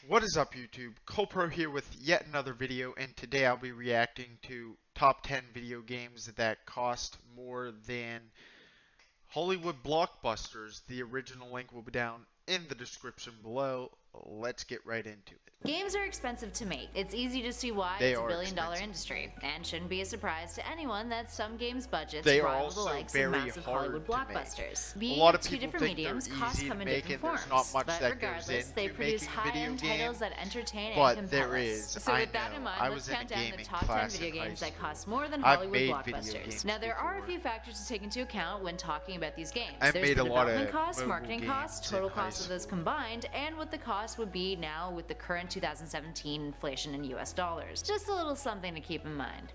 What is up, YouTube? ColePro here with yet another video, and today I'll be reacting to top 10 video games that cost more than Hollywood Blockbusters. The original link will be down in the description below. Let's get right into it. Games are expensive to make. It's easy to see why it's a billion-dollar industry, and shouldn't be a surprise to anyone that some games' budgets rival the likes of massive Hollywood blockbusters. Being two different mediums, costs come in different forms, but regardless, they produce high-end titles that entertain and compel us. So with that in mind, let's count down the top 10 video games that cost more than Hollywood blockbusters. Now, there are a few factors to take into account when talking about these games. There's the development costs, marketing costs, total costs of those combined, and what the cost would be now with the current 2017 inflation in US dollars. Just a little something to keep in mind.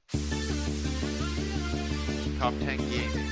Top 10 gaming.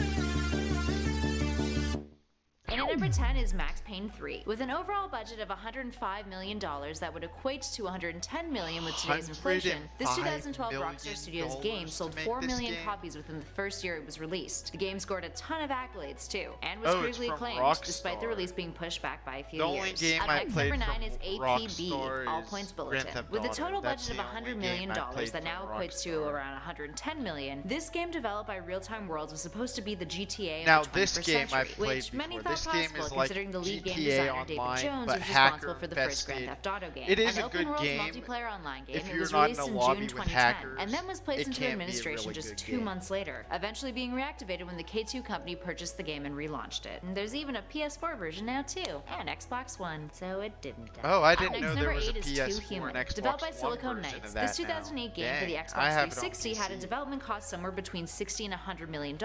And at number 10 is Max Payne 3. With an overall budget of $105 million that would equate to $110 million with today's inflation, this 2012 Rockstar Studios game sold 4 million copies within the first year it was released. The game scored a ton of accolades too, and was critically acclaimed, despite the release being pushed back by a few years. Up next, number 9 is APB, All Points Bulletin. With a total budget of $100 million that now equates to around $110 million, this game developed by Real Time Worlds was supposed to be the GTA of the 21st century, which many thought possible considering the lead game designer David Jones was responsible for the first Grand Theft Auto game. It is an a good open-world game multiplayer online game. if It was you're not released in in a lobby June with 2010 hackers. and then was placed into administration really just good 2 game. months later, eventually being reactivated when the K2 company purchased the game and relaunched it. And there's even a PS4 version now too, and Xbox One, so it didn't die. Oh, I didn't know Next, there number was a 8 is PS4 Too Human. and Xbox Developed by One Silicon version Knights, of that this 2008 game for the Dang, Xbox I have it on 360 had a PC. development cost somewhere between $60 and $100 million,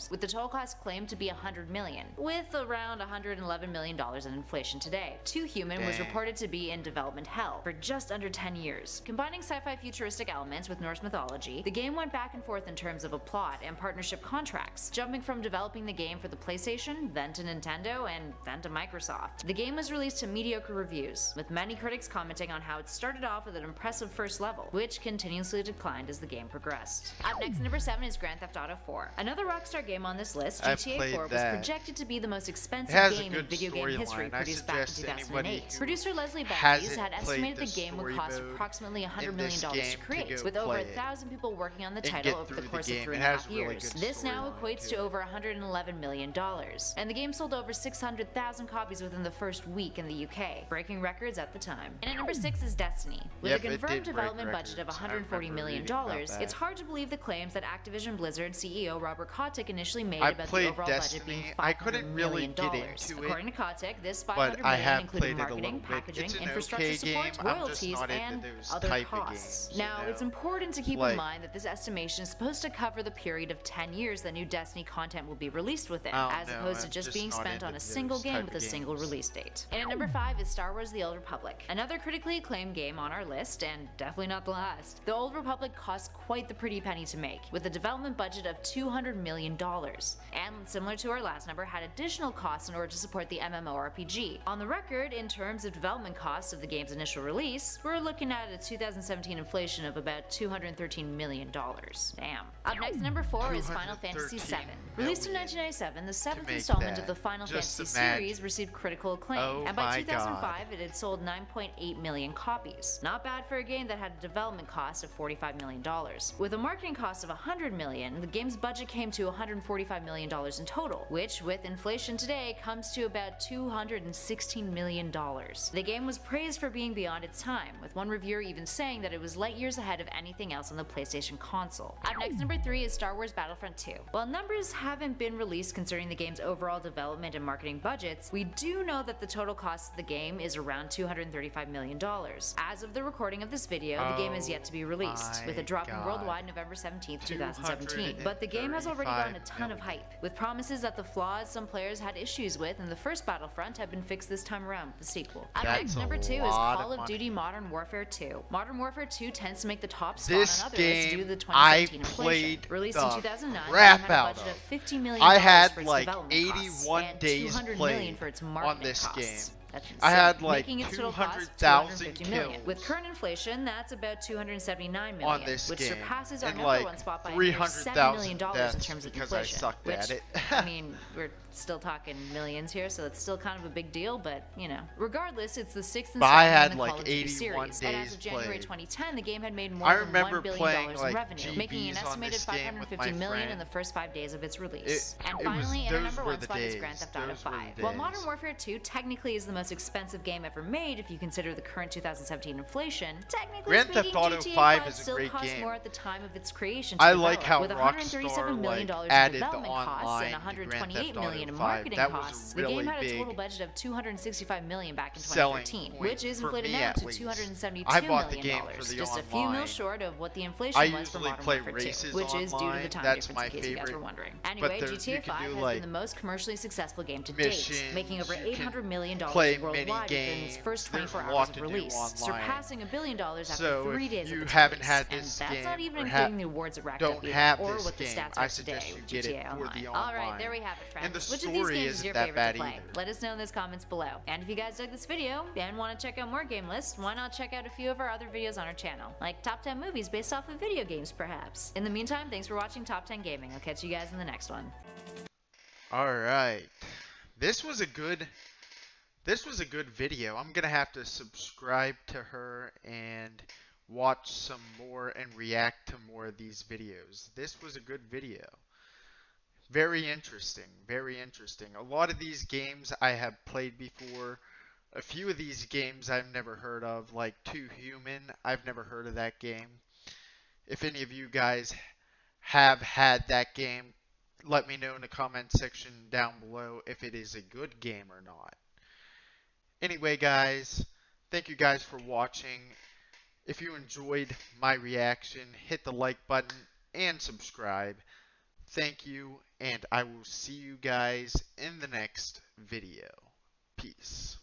with the total cost claimed to be $100 million, with around $111 million in inflation today. Too Human was reported to be in development hell for just under 10 years. Combining sci-fi futuristic elements with Norse mythology, the game went back and forth in terms of a plot and partnership contracts, jumping from developing the game for the PlayStation, then to Nintendo, and then to Microsoft. The game was released to mediocre reviews, with many critics commenting on how it started off with an impressive first level, which continuously declined as the game progressed. Up next, number 7 is Grand Theft Auto 4. Another Rockstar game on this list, GTA 4 was projected to be the most expensive game in video game history produced back in 2008. Producer Leslie Benzies had estimated the game would cost approximately $100 million to create, with over 1,000 people working on the title over the course of 3.5 years. This now equates to over $111 million, and the game sold over 600,000 copies within the first week in the UK, breaking records at the time. And at number 6 is Destiny. With a confirmed development budget of $140 million, it's hard to believe the claims that Activision Blizzard CEO Robert Kotick initially made about the overall budget being $500 million. According to Kotick, this $500 million included marketing, packaging, infrastructure support, royalties, and other costs. Now, it's important to keep in mind that this estimation is supposed to cover the period of 10 years that new Destiny content will be released within, as opposed to just being spent on a single game with a single release date. And at number 5 is Star Wars The Old Republic, another critically acclaimed game on our list, and definitely not the last. The Old Republic cost quite the pretty penny to make, with a development budget of $200 million, and similar to our last number, had additional costs in order to support the MMORPG. On the record, in terms of development costs of the game's initial release, we're looking at a 2017 inflation of about $213 million. Damn. Up next, number 4 is Final Fantasy VII. Released in 1997, the 7th installment of the Final Fantasy series received critical acclaim, and by 2005 it had sold 9.8 million copies. Not bad for a game that had a development cost of $45 million. With a marketing cost of $100 million, the game's budget came to $145 million in total, which, with inflation today, comes to about $216 million. The game was praised for being beyond its time, with one reviewer even saying that it was light years ahead of anything else on the PlayStation console. Up next, number 3 is Star Wars Battlefront 2. While numbers haven't been released concerning the game's overall development and marketing budgets, we do know that the total cost of the game is around $235 million. As of the recording of this video, the game is yet to be released, with it dropping worldwide November 17, 2017. But the game has already gotten a ton of hype, with promises that the flaws some players had issues with in the first Battlefront have been fixed this time around with the sequel. Up next, number 2 is Call of Duty Modern Warfare 2. Modern Warfare 2 tends to make the top spot on other lists due to the 2017 inflation. Released in 2009, it had a budget of $50 million I had for its like development 81 costs, days and $200 played million for its on marketing this costs. game. That's I insane. had like Making its total cost 200,000 $250 million. With kills current inflation, that's about $279 on million, this which game, surpasses our and number like one spot by a mere $7 300,000 million in deaths terms of because I inflation. sucked Which, at it. I mean, we're still talking millions here, so it's still kind of a big deal, but, you know. Regardless, it's the sixth But I installment had in the like Call of Duty 81 series, and as days of January played. 2010, the game had made more I than remember $1 billion playing in like revenue, making an GBs on estimated this game with my $550 million in friend. the first 5 days of its release. And It was, finally, in our those number were one the spot is days. Grand Theft Auto Those were 5. the While days. Modern Warfare 2 technically is the most expensive game ever made if you consider the current 2017 inflation, technically Grand speaking, Theft Auto GTA 5 5 is a still great cost game. more at the time of its creation to I develop, like how with $137 Rockstar million like in added the development costs and online to Grand $128 Theft million in Auto 5. marketing That was costs. a The game really had a total big budget of $265 million back in selling 2013, point which is for inflated me now at to least. $272 I bought the million, game for the just a few online. mil short of what the I inflation was for usually Modern play Warfare 2, races which is due to online. the time That's difference my in case you guys favorite. were wondering. But Anyway, there, you GTA can 5 do has like been the most commercially successful game to missions, date, making over you can $800 million play worldwide within its mini first games. 24 There's a hours lot of to do release, online. surpassing $1 billion after So 3 if days you of its haven't release. had And this that's game not even or including the awards it racked up don't either, have or this what the game, stats I are suggest today you with get it GTA for Online. the Alright, online. there we have it, friends. And the Which of these story games is isn't your that favorite bad to play? either. Let us know in those comments below. And if you guys dug this video and want to check out more game lists, why not check out a few of our other videos on our channel, like top 10 movies based off of video games perhaps. In the meantime, thanks for watching Top 10 Gaming. I'll catch you guys in the next one. Alright. This was a good video. I'm gonna have to subscribe to her and watch some more and react to more of these videos. This was a good video. Very interesting. Very interesting. A lot of these games I have played before. A few of these games I've never heard of, like Too Human. I've never heard of that game. If any of you guys have had that game, let me know in the comment section down below if it is a good game or not. Anyway, guys, thank you guys for watching. If you enjoyed my reaction, hit the like button and subscribe. Thank you, and I will see you guys in the next video. Peace.